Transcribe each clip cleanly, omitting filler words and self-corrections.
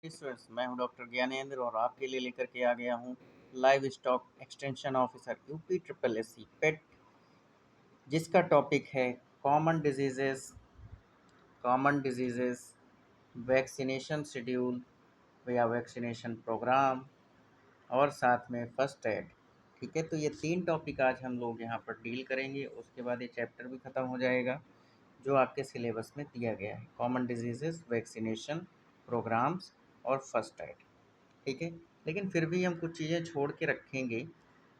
मैं हूं डॉक्टर ज्ञानेंद्र और आपके लिए लेकर के आ गया हूं livestock extension officer UP triple S C PET, जिसका टॉपिक है कॉमन डिजीजेस, वैक्सीनेशन शेड्यूल या वैक्सीनेशन प्रोग्राम और साथ में फर्स्ट एड। ठीक है, तो ये 3 टॉपिक आज हम लोग यहाँ पर डील करेंगे। उसके बाद ये चैप्टर भी ख़त्म हो जाएगा जो आपके सिलेबस में दिया गया है, कॉमन डिजीजेस, वैक्सीनेशन प्रोग्राम्स और फर्स्ट एड। ठीक है, लेकिन फिर भी हम कुछ चीज़ें छोड़ के रखेंगे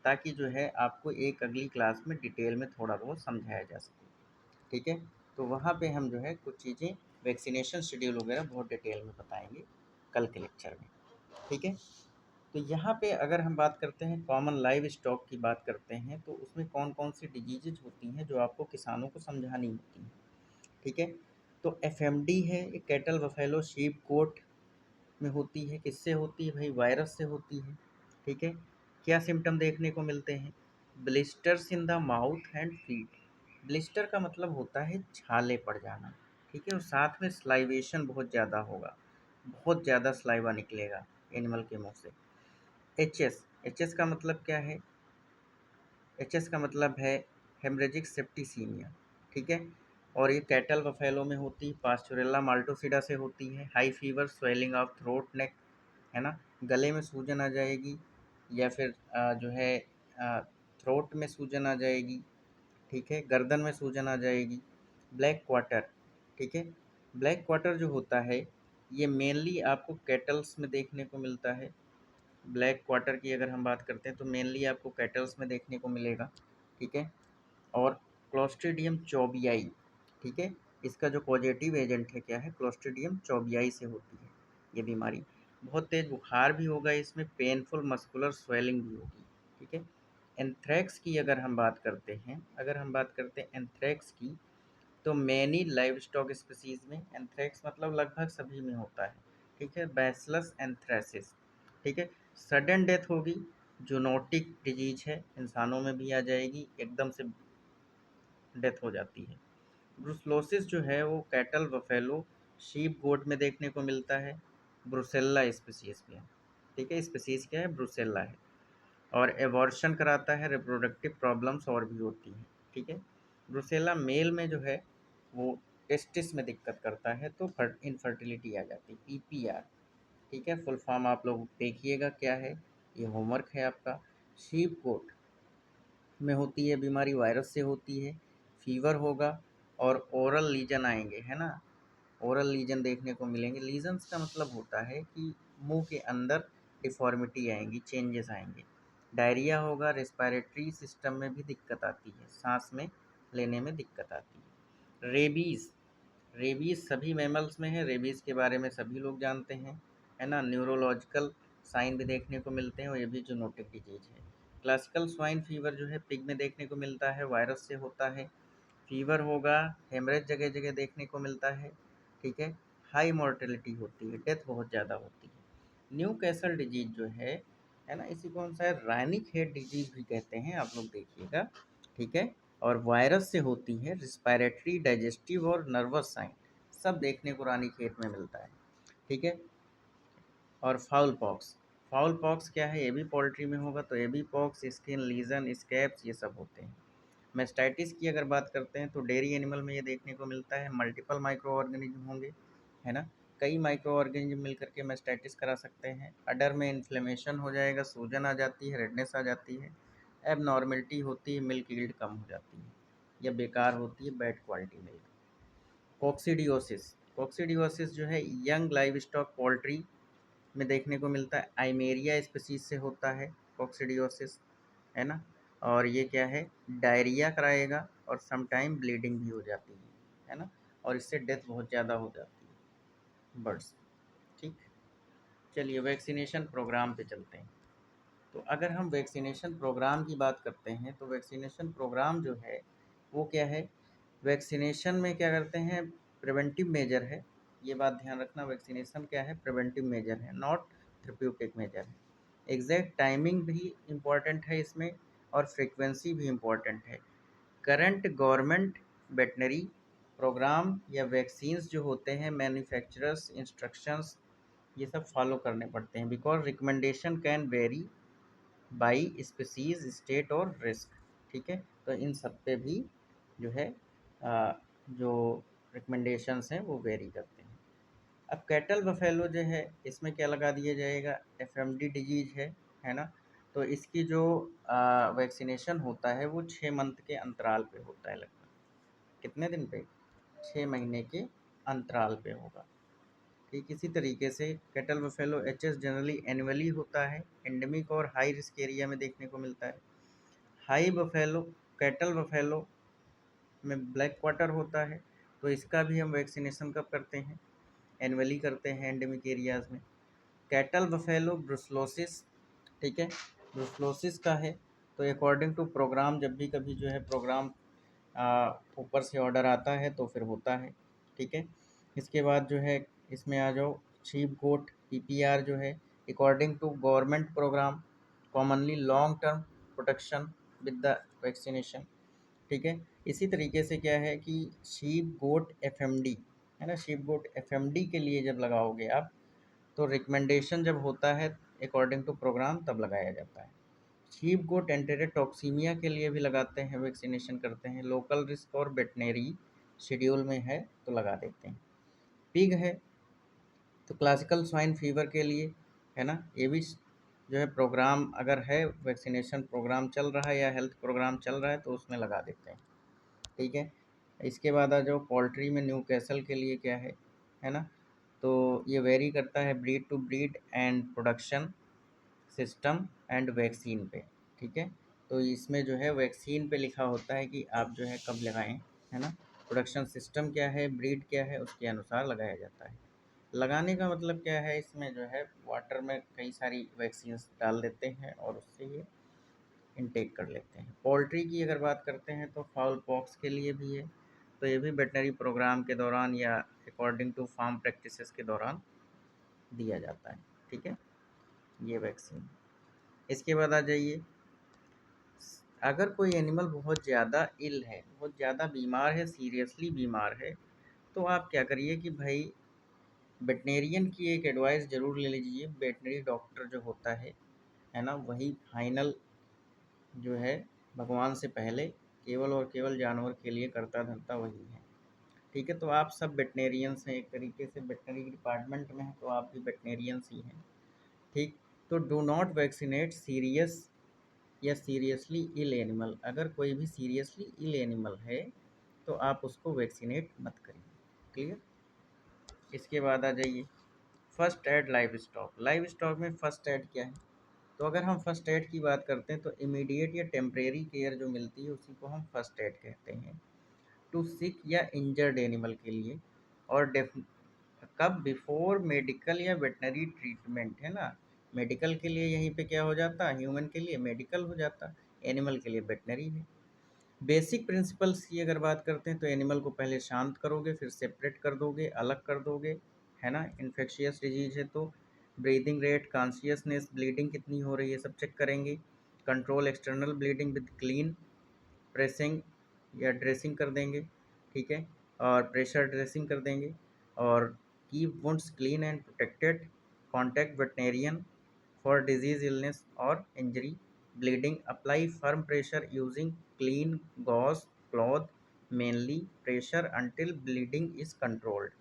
ताकि जो है आपको एक अगली क्लास में डिटेल में थोड़ा बहुत समझाया जा सके। ठीक है, तो वहाँ पे हम जो है कुछ चीज़ें वैक्सीनेशन शेड्यूल वगैरह बहुत डिटेल में बताएंगे कल के लेक्चर में। ठीक है, तो यहाँ पे अगर हम बात करते हैं कॉमन लाइव स्टॉक की बात करते हैं तो उसमें कौन कौन सी डिजीजेज होती हैं जो आपको किसानों को समझानी होती हैं। ठीक है, तो एफएमडी है, ये कैटल बफेलो शीप गोट में होती है। किससे होती है भाई? वायरस से होती है। ठीक है, क्या सिम्टम देखने को मिलते हैं? Blisters in the mouth and feet. Blister का मतलब होता है छाले पड़ जाना। ठीक है, और साथ में स्लाइवेशन बहुत ज़्यादा होगा, बहुत ज़्यादा स्लाइवा निकलेगा एनिमल के मुंह से। एच एस का मतलब क्या है? एच एस का मतलब है हेमरेजिक सेप्टिसीमिया। ठीक है, और ये कैटल बफेलो में होती है। पास्चुरेला माल्टोसिडा से होती है। High fever, swelling of throat neck, है ना, गले में सूजन आ जाएगी या फिर जो है थ्रोट में सूजन आ जाएगी। ठीक है, गर्दन में सूजन आ जाएगी। Black quarter. ठीक है, ब्लैक क्वार्टर जो होता है ये मेनली आपको कैटल्स में देखने को मिलता है। ब्लैक क्वार्टर की अगर हम बात करते हैं तो मेनली आपको कैटल्स में देखने को मिलेगा। ठीक है, और क्लोस्ट्रीडियम चौबियाई। ठीक है, इसका जो पॉजिटिव एजेंट है क्या है? क्लोस्ट्रीडियम चौबियाई से होती है ये बीमारी। बहुत तेज़ बुखार भी होगा इसमें, पेनफुल मस्कुलर स्वेलिंग भी होगी। ठीक है, एंथ्रेक्स की अगर हम बात करते हैं एंथ्रेक्स की, तो मैनी लाइव स्टॉक स्पीसीज में एंथ्रेक्स मतलब लगभग सभी में होता है। ठीक है, बैसिलस एंथ्रेसिस। ठीक है, सडन डेथ होगी, जूनोटिक डिजीज है, इंसानों में भी आ जाएगी, एकदम से डेथ हो जाती है। ब्रुसलोसिस जो है वो कैटल, बफेलो, शीप गोट में देखने को मिलता है। ब्रुसेल्ला स्पीसीज में। ठीक है, स्पीसीज क्या है? ब्रुसेल्ला है। और एबॉर्शन कराता है, रिप्रोडक्टिव प्रॉब्लम्स और भी होती हैं। ठीक है, ब्रुसेला मेल में जो है वो टेस्टिस में दिक्कत करता है तो इनफर्टिलिटी आ जाती है, पीपीआर। ठीक है, फुल फॉर्म आप लोग देखिएगा क्या है, ये होमवर्क है आपका। शीप गोट में होती है बीमारी, वायरस से होती है, फीवर होगा और ओरल लीजन आएंगे, है ना, ओरल लीजन देखने को मिलेंगे। लीजन्स का मतलब होता है कि मुंह के अंदर डिफॉर्मिटी आएंगी, चेंजेस आएंगे। डायरिया होगा, रेस्पिरेटरी सिस्टम में भी दिक्कत आती है, सांस में लेने में दिक्कत आती है। रेबीज़, रेबीज़ सभी मैमल्स में है, रेबीज़ के बारे में सभी लोग जानते हैं, है ना। न्यूरोलॉजिकल साइन भी देखने को मिलते हैं और ये भी जूनोटिक डिजीज है। क्लासिकल स्वाइन फीवर जो है पिग में देखने को मिलता है, वायरस से होता है। फीवर होगा, हेमरेज जगह जगह देखने को मिलता है। ठीक है, हाई मॉर्टेलिटी होती है, डेथ बहुत ज़्यादा होती है। न्यू कैसल डिजीज जो है ना, इसी को हम शायद रानिक हेड डिजीज भी कहते हैं, आप लोग देखिएगा। ठीक है, और वायरस से होती है, रिस्पायरेटरी, डाइजेस्टिव और नर्वस साइन सब देखने को रानीखेत में मिलता है। ठीक है, और फाउल पॉक्स क्या है? ये भी पोल्ट्री में होगा, तो ये भी पॉक्स, स्किन लीजन, स्कैब्स, ये सब होते हैं। मेस्टाइटिस की अगर बात करते हैं तो डेयरी एनिमल में ये देखने को मिलता है। मल्टीपल माइक्रो ऑर्गेनिज्म होंगे, है ना, कई माइक्रो ऑर्गेनिज्म मिल करके मेस्टाइटिस करा सकते हैं। अडर में इन्फ्लेमेशन हो जाएगा, सूजन आ जाती है, रेडनेस आ जाती है, एबनॉर्मेलिटी होती है, मिल्क यील्ड कम हो जाती है या बेकार होती है, बैड क्वालिटी मिल्क। कोक्सीडियोसिस, कोक्सीडियोसिस जो है यंग लाइव स्टॉक पोल्ट्री में देखने को मिलता है। आइमेरिया स्पीसीज से होता है कोक्सीडियोसिस, है ना, और ये क्या है? डायरिया कराएगा और समटाइम ब्लीडिंग भी हो जाती है ना, और इससे डेथ बहुत ज़्यादा हो जाती है बर्ड्स। ठीक, चलिए वैक्सीनेशन प्रोग्राम पे चलते हैं। तो अगर हम वैक्सीनेशन प्रोग्राम की बात करते हैं तो वैक्सीनेशन प्रोग्राम जो है वो क्या है? वैक्सीनेशन में क्या करते हैं? प्रिवेंटिव मेजर है, ये बात ध्यान रखना। वैक्सीनेशन क्या है? प्रिवेंटिव मेजर है, नॉट थेरेप्यूटिक मेजर है। एग्जैक्ट टाइमिंग भी इम्पॉर्टेंट है इसमें और फ्रीक्वेंसी भी इम्पॉर्टेंट है। करंट गवर्नमेंट वेटनरी प्रोग्राम या वैक्सीन्स जो होते हैं, मैन्युफैक्चरर्स इंस्ट्रक्शंस ये सब फॉलो करने पड़ते हैं, because recommendation can very by species, state और रिस्क। ठीक है, तो इन सब पे भी जो है जो रिकमेंडेशंस हैं वो वेरी करते हैं। अब कैटल बफेलो जो है इसमें क्या लगा दिया जाएगा, एफएमडी डिजीज है ना। तो इसकी जो वैक्सीनेशन होता है वो 6 मंथ के अंतराल पे होता है लगभग। कितने दिन पे? 6 महीने के अंतराल पे होगा। ठीक इसी तरीके से cattle buffalo HS generally annually होता है, एंडेमिक और हाई रिस्क एरिया में देखने को मिलता है। हाई बफेलो कैटल बफेलो में ब्लैक क्वार्टर होता है, तो इसका भी हम वैक्सीनेशन कब करते हैं? एनुअली करते हैं एंडेमिक एरियाज़ में। कैटल बफेलो ब्रुसलोसिस, ठीक है, ब्रुसलोसिस का है, तो अकॉर्डिंग टू प्रोग्राम जब भी कभी जो है प्रोग्राम ऊपर से ऑर्डर आता है तो फिर होता है। ठीक है, इसके बाद जो है इसमें आ जाओ, शीप गोट पीपीआर जो है according to government programme, commonly long term protection with the vaccination. ठीक है, इसी तरीके से क्या है कि शीप गोट एफएमडी है ना, शीप गोट एफएमडी के लिए जब लगाओगे आप, तो रिकमेंडेशन जब होता है अकॉर्डिंग टू प्रोग्राम तब लगाया जाता है। शीप गोट एंटेरोटॉक्सीमिया के लिए भी लगाते हैं, वैक्सीनेशन करते हैं, लोकल रिस्क और वेटनरी शेड्यूल में है तो लगा देते हैं। पिग है तो क्लासिकल स्वाइन फीवर के लिए है ना, ये भी जो है प्रोग्राम अगर है, वैक्सीनेशन प्रोग्राम चल रहा है या हेल्थ प्रोग्राम चल रहा है तो उसमें लगा देते हैं। ठीक है, इसके बाद आ जाओ पोल्ट्री में न्यू कैसल के लिए क्या है ना, तो ये वेरी करता है breed to breed and production system and vaccine पे। ठीक है, तो इसमें जो है वैक्सीन पे लिखा होता है कि आप जो है कब लगाएं, है ना, प्रोडक्शन सिस्टम क्या है, ब्रीड क्या है, उसके अनुसार लगाया जाता है। लगाने का मतलब क्या है, इसमें जो है वाटर में कई सारी वैक्सीन डाल देते हैं और उससे ये इनटेक कर लेते हैं। पोल्ट्री की अगर बात करते हैं तो फाउल पॉक्स के लिए भी है, तो ये भी वेटनरी प्रोग्राम के दौरान या अकॉर्डिंग टू फार्म प्रैक्टिसेस के दौरान दिया जाता है। ठीक है, ये वैक्सीन। इसके बाद आ जाइए, अगर कोई एनिमल बहुत ज़्यादा इल है, बहुत ज़्यादा बीमार है, सीरियसली बीमार है, तो आप क्या करिए कि भाई वेटनेरियन की एक एडवाइस ज़रूर ले लीजिए। वेटनरी डॉक्टर जो होता है ना, वही फाइनल जो है भगवान से पहले केवल और केवल जानवर के लिए करता धरता वही है। ठीक है, तो आप सब वेटनेरियंस हैं, एक तरीके से वेटनरी डिपार्टमेंट में हैं तो आप भी वेटनेरियंस ही हैं। ठीक, तो डू नॉट वैक्सीनेट सीरियस या सीरियसली इल एनिमल। अगर कोई भी सीरियसली इल एनिमल है तो आप उसको वैक्सीनेट मत करिए। क्लियर। इसके बाद आ जाइए first aid live stock. Live stock में फर्स्ट एड क्या है, तो अगर हम फर्स्ट एड की बात करते हैं तो इमीडिएट या टेम्परेरी केयर जो मिलती है उसी को हम फर्स्ट एड कहते हैं, टू सिक या इंजर्ड एनिमल के लिए। और कब? बिफोर मेडिकल या वेटनरी ट्रीटमेंट, है ना। मेडिकल के लिए यहीं पे क्या हो जाता, ह्यूमन के लिए मेडिकल हो जाता, एनिमल के लिए वेटनरी है। बेसिक प्रिंसिपल्स की अगर बात करते हैं तो एनिमल को पहले शांत करोगे, फिर सेपरेट कर दोगे, अलग कर दोगे, है ना। इन्फेक्शियस डिजीज है तो ब्रीदिंग रेट, कॉन्शियसनेस, ब्लीडिंग कितनी हो रही है सब चेक करेंगे। Control external bleeding with clean pressing या ड्रेसिंग कर देंगे। ठीक है, और प्रेशर ड्रेसिंग कर देंगे। और keep wounds clean and protected, contact veterinarian for disease, illness और injury, bleeding, apply firm pressure using clean gauze cloth, mainly pressure until bleeding is controlled,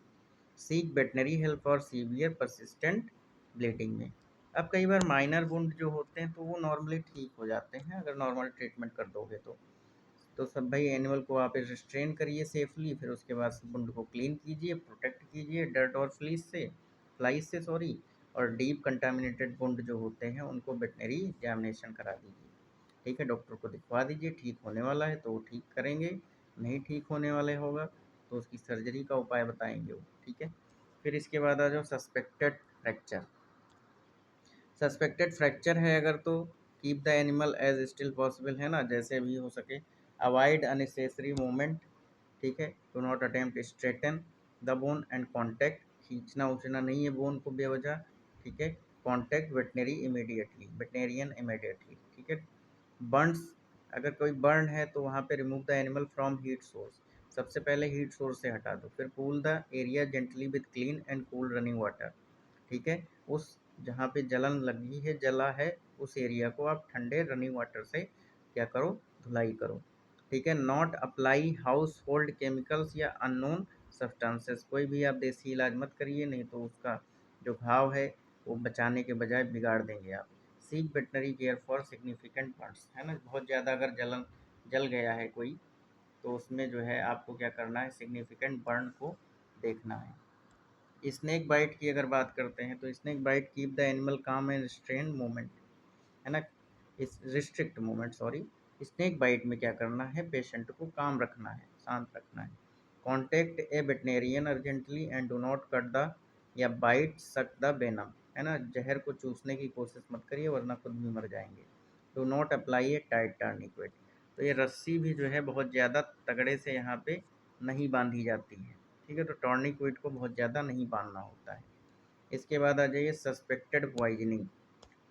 seek veterinary help for severe persistent bleeding में। अब कई बार minor wound जो होते हैं तो वो normally ठीक हो जाते हैं अगर नॉर्मल ट्रीटमेंट कर दोगे तो सब भाई एनिमल को आप रिस्ट्रेन करिए सेफली, फिर उसके बाद वुंड को क्लीन कीजिए, प्रोटेक्ट कीजिए डर्ट और फ्लाइज से सॉरी, और डीप कंटामिनेटेड वुंड जो होते हैं उनको वेटनरी एग्जामिनेशन करा दीजिए। ठीक है, डॉक्टर को दिखवा दीजिए, ठीक होने वाला है तो वो ठीक करेंगे, नहीं ठीक होने वाले होगा तो उसकी सर्जरी का उपाय बताएंगे वो। ठीक है, फिर इसके बाद आ जाओ सस्पेक्टेड फ्रैक्चर। सस्पेक्टेड फ्रैक्चर है अगर तो keep the animal as still possible, है ना, जैसे भी हो सके, अवॉइड अननेसेसरी मूवमेंट। ठीक है, do not attempt straighten the bone and contact, खींचना उचना नहीं है बोन को बेवजह। ठीक है, contact veterinary immediately, veterinarian immediately. ठीक है, बर्न्स, अगर कोई बर्न है तो वहाँ पे remove the animal from heat source, सबसे पहले हीट सोर्स से हटा दो, फिर cool the area gently with clean and cool running water. ठीक है। उस जहाँ पे जलन लगी है, जला है, उस एरिया को आप ठंडे रनिंग वाटर से क्या करो, धुलाई करो। ठीक है। Not apply house hold chemicals या अननोन सब्सटेंसेस, कोई भी आप देसी इलाज मत करिए, नहीं तो उसका जो घाव है वो बचाने के बजाय बिगाड़ देंगे आप। Seek veterinary care for significant Burns, है ना, बहुत ज़्यादा अगर जल गया है कोई, तो उसमें जो है आपको क्या करना है, सिग्निफिकेंट बर्न को देखना है। स्नेक बाइट की अगर बात करते हैं तो snake bite keep the animal calm and restrain movement, है ना, इस restrict movement, sorry. Snake bite में क्या करना है, पेशेंट को काम रखना है, शांत रखना है। Contact A veterinarian urgently and do not cut the या बाइट सक द वेनम, है ना, जहर को चूसने की कोशिश मत करिए वरना खुद भी मर जाएंगे। Do not apply a tight tourniquet, तो ये रस्सी भी जो है बहुत ज़्यादा तगड़े से यहाँ पे नहीं बांधी जाती है, ठीक है, तो टर्निक्वेट को बहुत ज़्यादा नहीं बांधना होता है। इसके बाद आ जाइए सस्पेक्टेड पॉइजनिंग।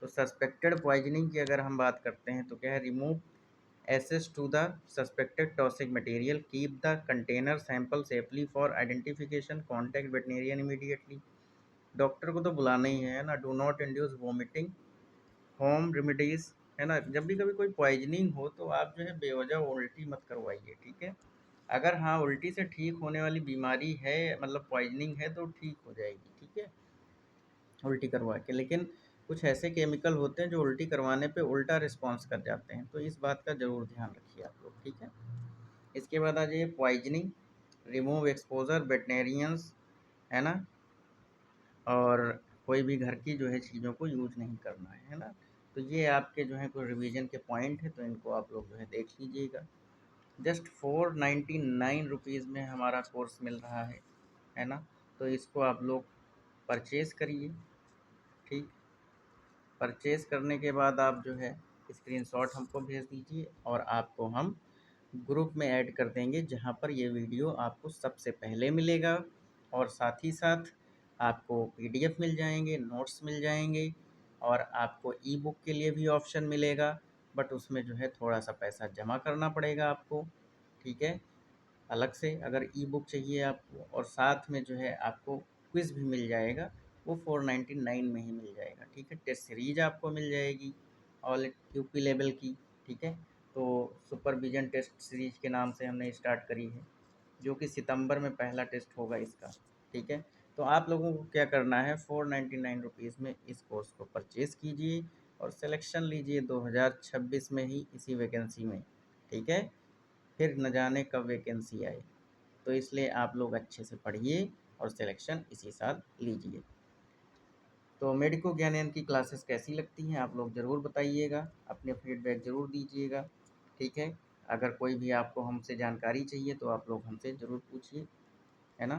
तो सस्पेक्टेड पॉइजनिंग की अगर हम बात करते हैं तो क्या है, remove access to the suspected toxic material, keep the container sample safely for identification, contact veterinarian immediately. Doctor को तो बुलाना ही है ना। Do not induce vomiting, home remedies, है ना, जब भी कभी कोई पॉइजनिंग हो तो आप जो है बेवजह उल्टी मत करवाइए, ठीक है। अगर हाँ उल्टी से ठीक होने वाली बीमारी है, मतलब पॉइजनिंग है, तो ठीक हो जाएगी, ठीक है, उल्टी करवा के। लेकिन कुछ ऐसे केमिकल होते हैं जो उल्टी करवाने पे उल्टा रिस्पॉन्स कर जाते हैं, तो इस बात का ज़रूर ध्यान रखिए आप लोग, ठीक है। इसके बाद आ जाइए पॉइजनिंग, रिमूव एक्सपोजर वेटनेरियंस, है ना, और कोई भी घर की जो है चीज़ों को यूज़ नहीं करना है ना। तो ये आपके जो है कोई रिवीजन के पॉइंट है, तो इनको आप लोग जो है देख लीजिएगा। जस्ट 499 रुपीज़ में हमारा कोर्स मिल रहा है ना, तो इसको आप लोग परचेज़ करिए, ठीक। परचेज़ करने के बाद आप जो है स्क्रीनशॉट हमको भेज दीजिए और आपको हम ग्रुप में ऐड कर देंगे, जहाँ पर ये वीडियो आपको सबसे पहले मिलेगा, और साथ ही साथ आपको पीडीएफ मिल जाएंगे, नोट्स मिल जाएंगे, और आपको ई बुक के लिए भी ऑप्शन मिलेगा, बट उसमें जो है थोड़ा सा पैसा जमा करना पड़ेगा आपको, ठीक है, अलग से अगर ई बुक चाहिए आपको। और साथ में जो है आपको क्विज़ भी मिल जाएगा, वो 499 में ही मिल जाएगा, ठीक है। टेस्ट सीरीज आपको मिल जाएगी ऑल यूपी लेवल की, ठीक है। तो सुपरविजन टेस्ट सीरीज के नाम से हमने स्टार्ट करी है, जो कि सितंबर में पहला टेस्ट होगा इसका, ठीक है। तो आप लोगों को क्या करना है, 499 रुपीज़ में इस कोर्स को परचेज़ कीजिए और सिलेक्शन लीजिए 2026 में ही इसी वैकेंसी में, ठीक है। फिर न जाने कब वैकेंसी आए, तो इसलिए आप लोग अच्छे से पढ़िए और सिलेक्शन इसी साल लीजिए। तो मेडिको ज्ञानयन की क्लासेस कैसी लगती हैं आप लोग ज़रूर बताइएगा, अपने फीडबैक ज़रूर दीजिएगा, ठीक है। अगर कोई भी आपको हमसे जानकारी चाहिए तो आप लोग हमसे ज़रूर पूछिए, है ना।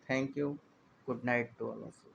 Thank you, good night to all of you.